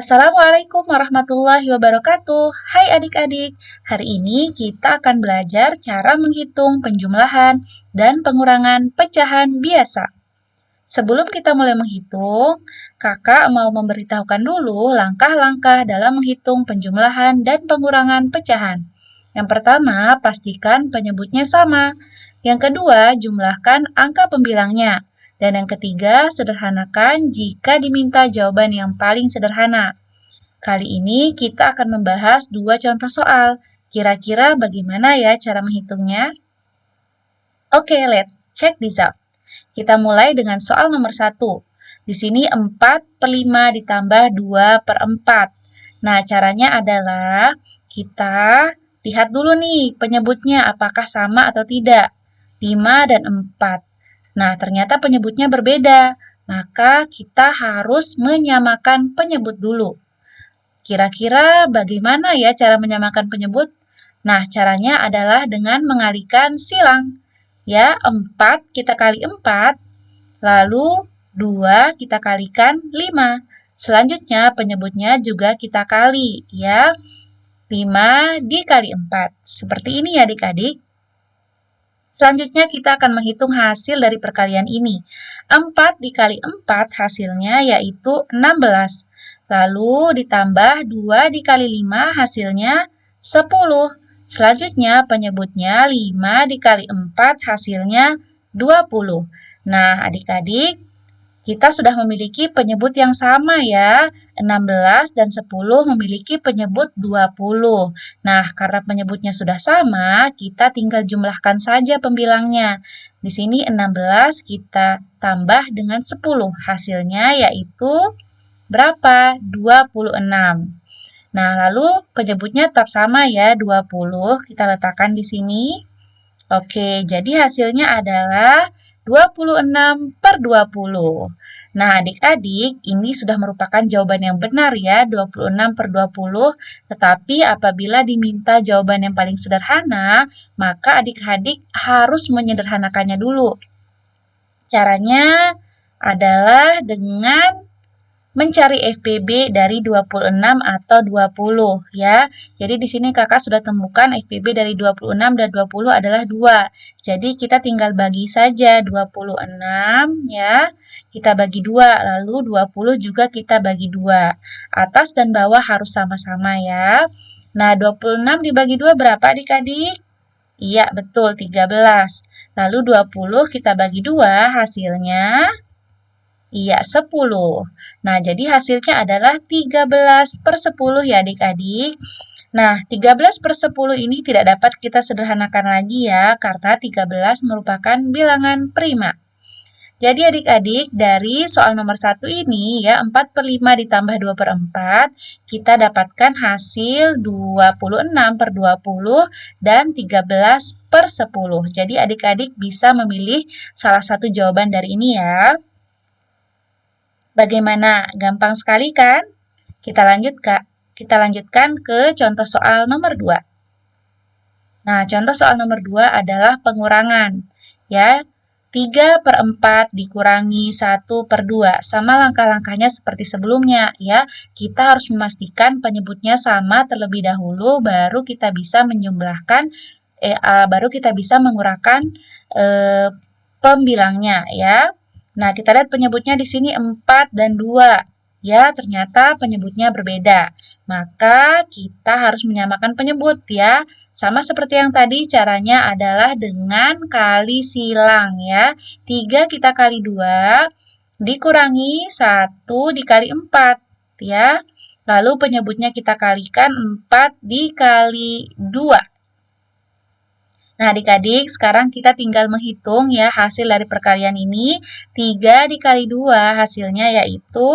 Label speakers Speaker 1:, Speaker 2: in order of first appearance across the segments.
Speaker 1: Assalamualaikum warahmatullahi wabarakatuh. Hai adik-adik, hari ini kita akan belajar cara menghitung penjumlahan dan pengurangan pecahan biasa. Sebelum kita mulai menghitung, kakak mau memberitahukan dulu langkah-langkah dalam menghitung penjumlahan dan pengurangan pecahan. Yang pertama, pastikan penyebutnya sama. Yang kedua, jumlahkan angka pembilangnya. Dan yang ketiga, sederhanakan jika diminta jawaban yang paling sederhana. Kali ini kita akan membahas dua contoh soal. Kira-kira bagaimana ya cara menghitungnya? Oke, let's check this out. Kita mulai dengan soal nomor 1. Di sini 4/5 ditambah 2/4. Nah, caranya adalah kita lihat dulu nih penyebutnya apakah sama atau tidak. 5 dan 4. Nah, ternyata penyebutnya berbeda. Maka kita harus menyamakan penyebut dulu. Kira-kira bagaimana ya cara menyamakan penyebut? Nah, caranya adalah dengan mengalihkan silang. Ya, 4 kita kali 4, lalu 2 kita kalikan 5. Selanjutnya penyebutnya juga kita kali, ya. 5 dikali 4. Seperti ini ya adik-adik. Selanjutnya kita akan menghitung hasil dari perkalian ini. 4 dikali 4 hasilnya yaitu 16. Lalu ditambah 2 dikali 5 hasilnya 10. Selanjutnya penyebutnya 5 dikali 4 hasilnya 20. Nah adik-adik, kita sudah memiliki penyebut yang sama ya. 16 dan 10 memiliki penyebut 20. Nah, karena penyebutnya sudah sama, kita tinggal jumlahkan saja pembilangnya. Di sini 16 kita tambah dengan 10. Hasilnya yaitu berapa? 26. Nah, lalu penyebutnya tetap sama ya, 20. Kita letakkan di sini. Oke, jadi hasilnya adalah 26/20. Nah, adik-adik, ini sudah merupakan jawaban yang benar ya, 26/20. Tetapi apabila diminta jawaban yang paling sederhana, maka adik-adik harus menyederhanakannya dulu. Caranya adalah dengan mencari FPB dari 26 atau 20 ya. Jadi di sini kakak sudah temukan FPB dari 26 dan 20 adalah 2. Jadi kita tinggal bagi saja 26 ya. Kita bagi 2, lalu 20 juga kita bagi 2. Atas dan bawah harus sama-sama ya. Nah, 26 dibagi 2 berapa adik-adik? Iya, betul, 13. Lalu 20 kita bagi 2, hasilnya iya, 10. Nah, jadi hasilnya adalah 13/10 ya adik-adik. Nah, 13/10 ini tidak dapat kita sederhanakan lagi ya, karena 13 merupakan bilangan prima. Jadi adik-adik, dari soal nomor 1 ini ya, 4/5 ditambah 2/4, kita dapatkan hasil 26/20 dan 13/10. Jadi adik-adik bisa memilih salah satu jawaban dari ini ya. Bagaimana? Gampang sekali kan? Kita lanjutkan ke contoh soal nomor 2. Nah, contoh soal nomor 2 adalah pengurangan. Ya, 3/4 dikurangi 1/2. Sama langkah-langkahnya seperti sebelumnya. Ya, kita harus memastikan penyebutnya sama terlebih dahulu, baru kita bisa mengurangkan pembilangnya ya. Nah, kita lihat penyebutnya di sini 4 dan 2. Ya, ternyata penyebutnya berbeda. Maka kita harus menyamakan penyebut ya. Sama seperti yang tadi, caranya adalah dengan kali silang ya. 3 kita kali 2 dikurangi 1 dikali 4 ya. Lalu penyebutnya kita kalikan 4 dikali 2. Nah, adik-adik, sekarang kita tinggal menghitung ya hasil dari perkalian ini. 3 dikali 2 hasilnya yaitu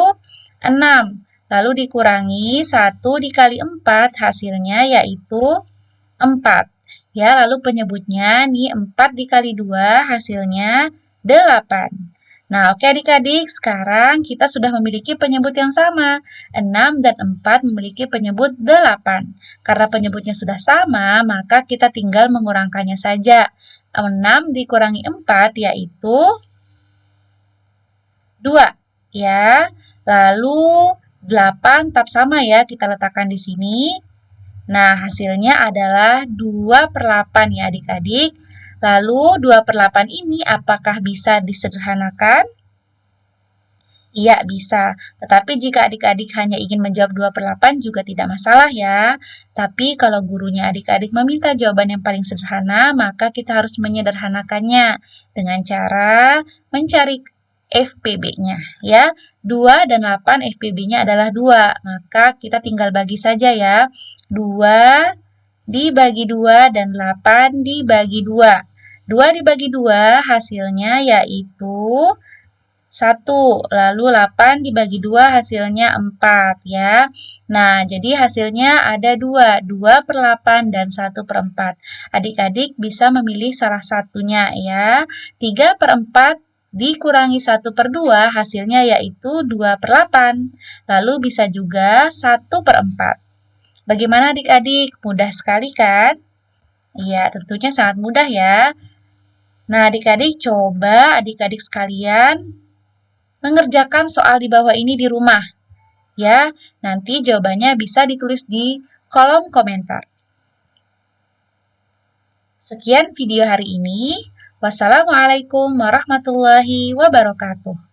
Speaker 1: 6. Lalu dikurangi 1 dikali 4 hasilnya yaitu 4. Ya, lalu penyebutnya nih 4 dikali 2 hasilnya 8. Nah, oke adik-adik, sekarang kita sudah memiliki penyebut yang sama. 6 dan 4 memiliki penyebut 8. Karena penyebutnya sudah sama, maka kita tinggal mengurangkannya saja. 6 dikurangi 4 yaitu 2. Ya, lalu 8 tetap sama ya, kita letakkan di sini. Nah, hasilnya adalah 2/8 ya adik-adik. Lalu 2/8 ini apakah bisa disederhanakan? Iya, bisa. Tetapi jika adik-adik hanya ingin menjawab 2/8 juga tidak masalah ya. Tapi kalau gurunya adik-adik meminta jawaban yang paling sederhana, maka kita harus menyederhanakannya dengan cara mencari FPB-nya ya. 2 dan 8 FPB-nya adalah 2. Maka kita tinggal bagi saja ya. 2 dibagi 2 dan 8 dibagi 2. 2 dibagi 2 hasilnya yaitu 1, lalu 8 dibagi 2 hasilnya 4 ya. Nah, jadi hasilnya ada 2, 2/8 dan 1/4. Adik-adik bisa memilih salah satunya ya. 3/4 dikurangi 1/2 hasilnya yaitu 2/8. Lalu bisa juga 1/4. Bagaimana adik-adik? Mudah sekali kan? Iya, tentunya sangat mudah ya. Nah, adik-adik coba adik-adik sekalian mengerjakan soal di bawah ini di rumah. Ya, nanti jawabannya bisa ditulis di kolom komentar. Sekian video hari ini. Wassalamualaikum warahmatullahi wabarakatuh.